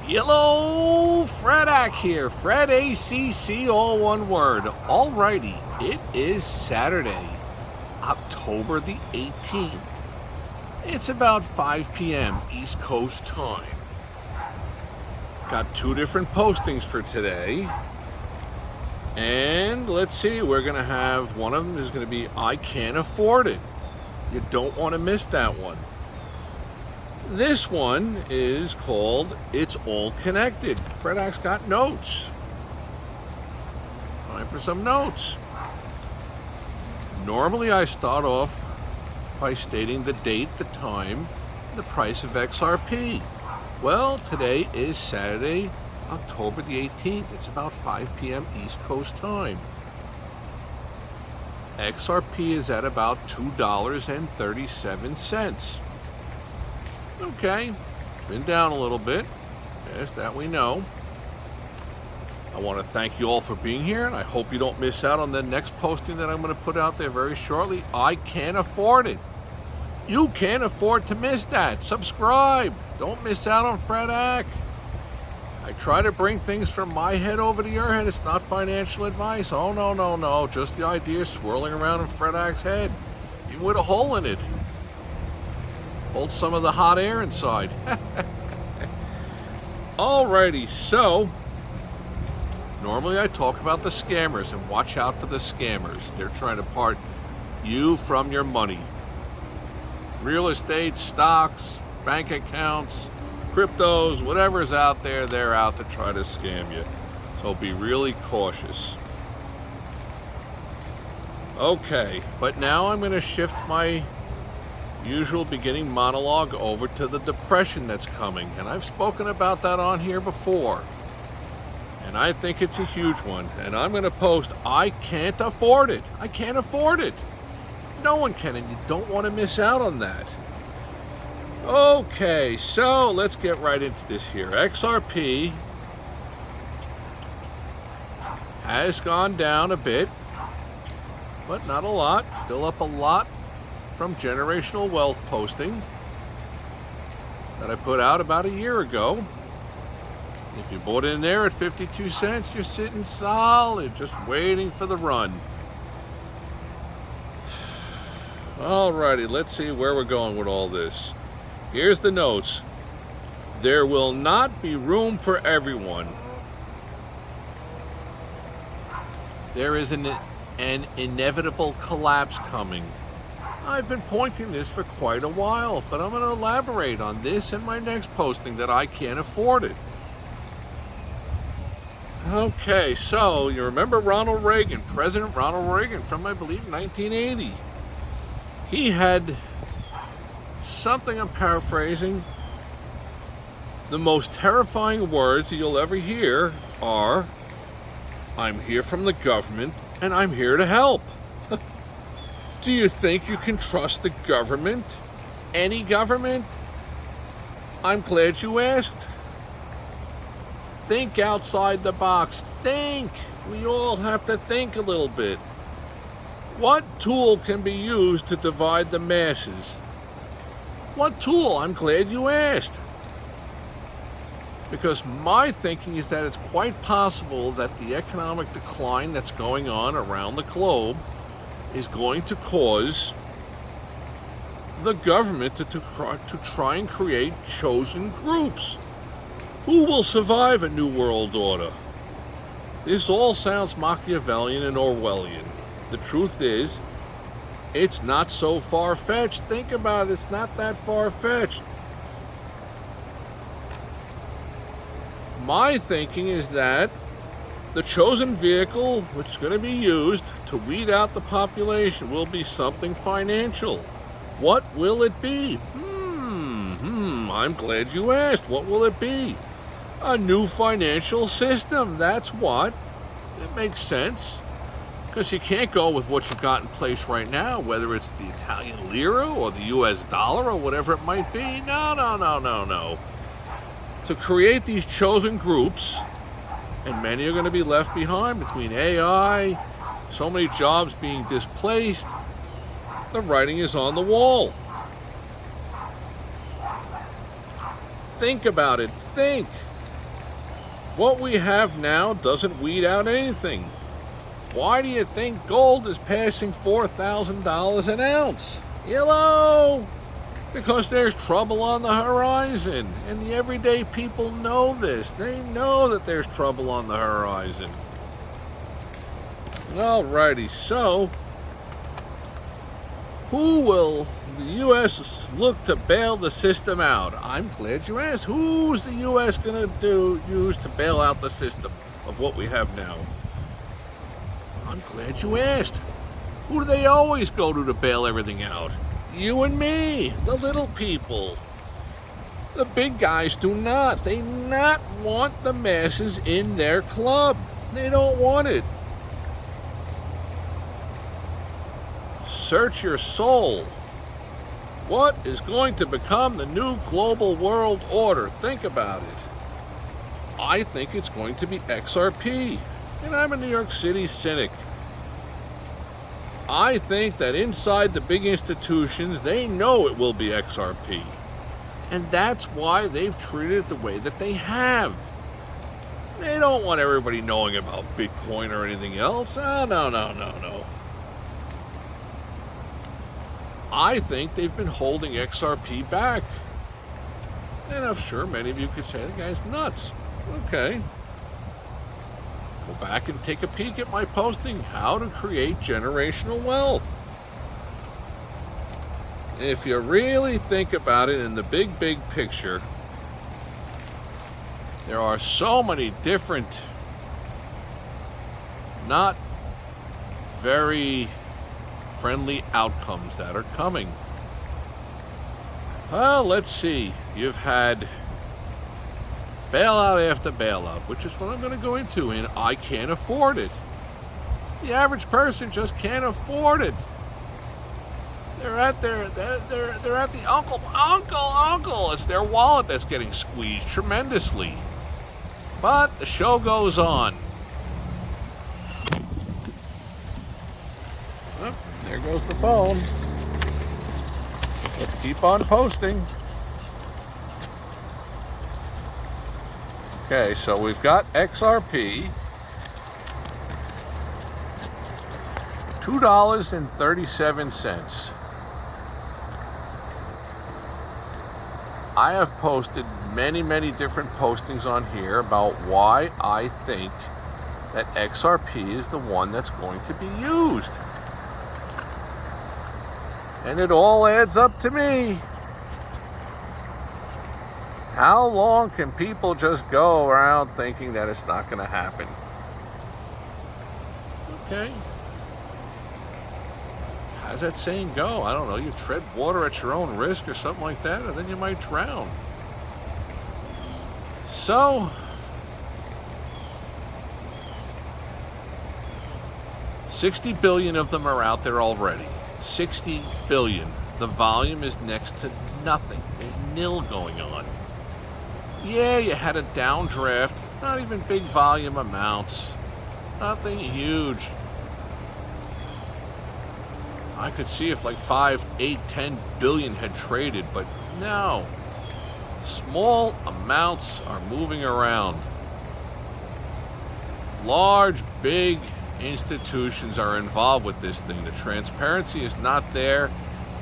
Hello, Fredak here. Fred ACC, all one word. Alrighty, it is Saturday, October the 18th. It's about 5 p.m. East Coast time. Got two different postings for today. And let's see, we're going to have, one of them is going to be, I can't afford it. You don't want to miss that one. This one is called It's All Connected. Fredak's got notes. Time for some notes. Normally I start off by stating the date, the time, the price of XRP. Well, today is Saturday, October the 18th. It's about 5 p.m. East Coast time. XRP is at about $2.37. Okay, been down a little bit. Yes, that we know. I want to thank you all for being here, and I hope you don't miss out on the next posting that I'm going to put out there very shortly. I can't afford it. You can't afford to miss that. Subscribe. Don't miss out on Fredak. I try to bring things from my head over to your head. It's not financial advice. Oh, no. Just the idea swirling around in Fredak's head, even with a hole in it. Hold some of the hot air inside. Alrighty, so normally I talk about the scammers, and watch out for the scammers. They're trying to part you from your money. Real estate, stocks, bank accounts, cryptos, whatever's out there, they're out to try to scam you. So be really cautious. Okay, but now I'm going to shift my usual beginning monologue over to the depression that's coming, and I've spoken about that on here before, and I think it's a huge one, and I'm going to post, I can't afford it. I can't afford it. No one can, and you don't want to miss out on that. Okay, so let's get right into this here. XRP has gone down a bit, but not a lot. Still up a lot from Generational Wealth posting that I put out about a year ago. If you bought in there at 52 cents, you're sitting solid, just waiting for the run. Alrighty, let's see where we're going with all this. Here's the notes. There will not be room for everyone. There is an inevitable collapse coming. I've been pointing this for quite a while, but I'm going to elaborate on this in my next posting that I can't afford it. Okay, so you remember Ronald Reagan, President Ronald Reagan from, I believe, 1980. He had something, I'm paraphrasing, the most terrifying words that you'll ever hear are, I'm here from the government and I'm here to help. Do you think you can trust the government? Any government? I'm glad you asked. Think outside the box. Think. We all have to think a little bit. What tool can be used to divide the masses? What tool? I'm glad you asked. Because my thinking is that it's quite possible that the economic decline that's going on around the globe is going to cause the government to try and create chosen groups. Who will survive a new world order? This all sounds Machiavellian and Orwellian. The truth is, it's not so far-fetched. Think about it, it's not that far-fetched. My thinking is that the chosen vehicle which is going to be used to weed out the population will be something financial. What will it be? I'm glad you asked. What will it be? A new financial system. That's what. It makes sense. Because you can't go with what you've got in place right now, whether it's the Italian lira or the US dollar or whatever it might be. No. To create these chosen groups, and many are going to be left behind between AI, so many jobs being displaced, the writing is on the wall. Think about it. Think. What we have now doesn't weed out anything. Why do you think gold is passing $4,000 an ounce? Hello? Because there's trouble on the horizon, and the everyday people know this. They know that there's trouble on the horizon. Alrighty, so who will the U.S. look to bail the system out? I'm glad you asked. Who's the U.S. going to use to bail out the system of what we have now? I'm glad you asked. Who do they always go to bail everything out? You and me, the little people. The big guys do not. They not want the masses in their club. They don't want it. Search your soul. What is going to become the new global world order? Think about it. I think it's going to be XRP. And I'm a New York City cynic. I think that inside the big institutions, they know it will be XRP. And that's why they've treated it the way that they have. They don't want everybody knowing about Bitcoin or anything else. Oh, no. I think they've been holding XRP back. And I'm sure many of you could say the guy's nuts. Okay. Go back and take a peek at my posting, How to Create Generational Wealth. If you really think about it in the big picture, there are so many different, not very friendly outcomes that are coming. Well, let's see. You've had bailout after bailout, which is what I'm going to go into, and I can't afford it. The average person just can't afford it. They're at the uncle. It's their wallet that's getting squeezed tremendously. But the show goes on. Oh, there goes the phone. Let's keep on posting. Okay, so we've got XRP, $2.37. I have posted many different postings on here about why I think that XRP is the one that's going to be used. And it all adds up to me. How long can people just go around thinking that it's not going to happen? Okay. How's that saying go? I don't know. You tread water at your own risk or something like that, or then you might drown. So, $60 billion of them are out there already. 60 billion. The volume is next to nothing. There's nil going on. Yeah, you had a downdraft, not even big volume amounts, nothing huge. I could see if like 5, 8, 10 billion had traded, but no. Small amounts are moving around. Large, big institutions are involved with this thing. The transparency is not there.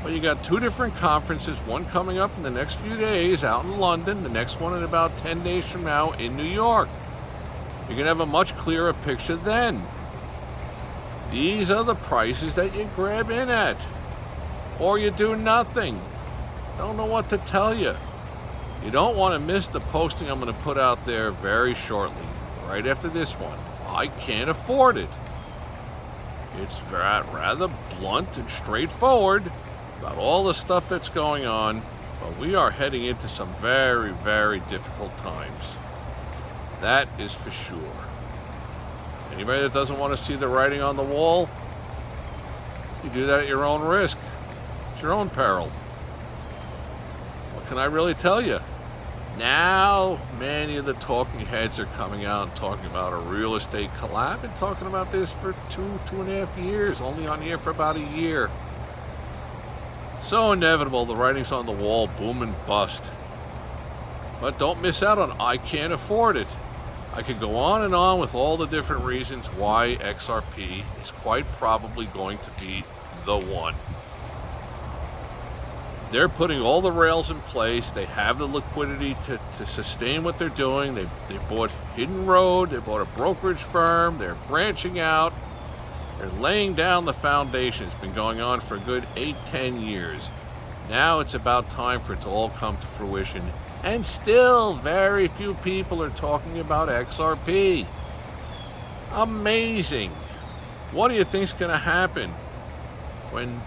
But you got two different conferences, one coming up in the next few days out in London, the next one in about 10 days from now in New York. You're going to have a much clearer picture then. These are the prices that you grab in at. Or you do nothing. Don't know what to tell you. You don't want to miss the posting I'm going to put out there very shortly, right after this one. I can't afford it. It's rather blunt and straightforward about all the stuff that's going on, but we are heading into some very difficult times. That is for sure. Anybody that doesn't want to see the writing on the wall, you do that at your own risk. It's your own peril. What can I really tell you? Now, many of the talking heads are coming out and talking about a real estate collapse. Been talking about this for 2.5 years, only on the air for about a year. So inevitable, the writing's on the wall, boom and bust. But don't miss out on I can't afford it. I could go on and on with all the different reasons why XRP is quite probably going to be the one. They're putting all the rails in place. They have the liquidity to sustain what they're doing. They bought Hidden Road. They bought a brokerage firm. They're branching out. They're laying down the foundation. It's been going on for a good 8-10 years. Now it's about time for it to all come to fruition. And still, very few people are talking about XRP. Amazing. What do you think is going to happen when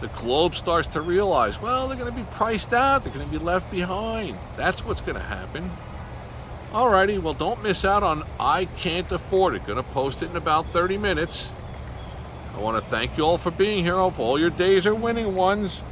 the globe starts to realize, well, they're going to be priced out, they're going to be left behind? That's what's going to happen. Alrighty, well, don't miss out on I Can't Afford It. Going to post it in about 30 minutes. I want to thank you all for being here. I hope all your days are winning ones.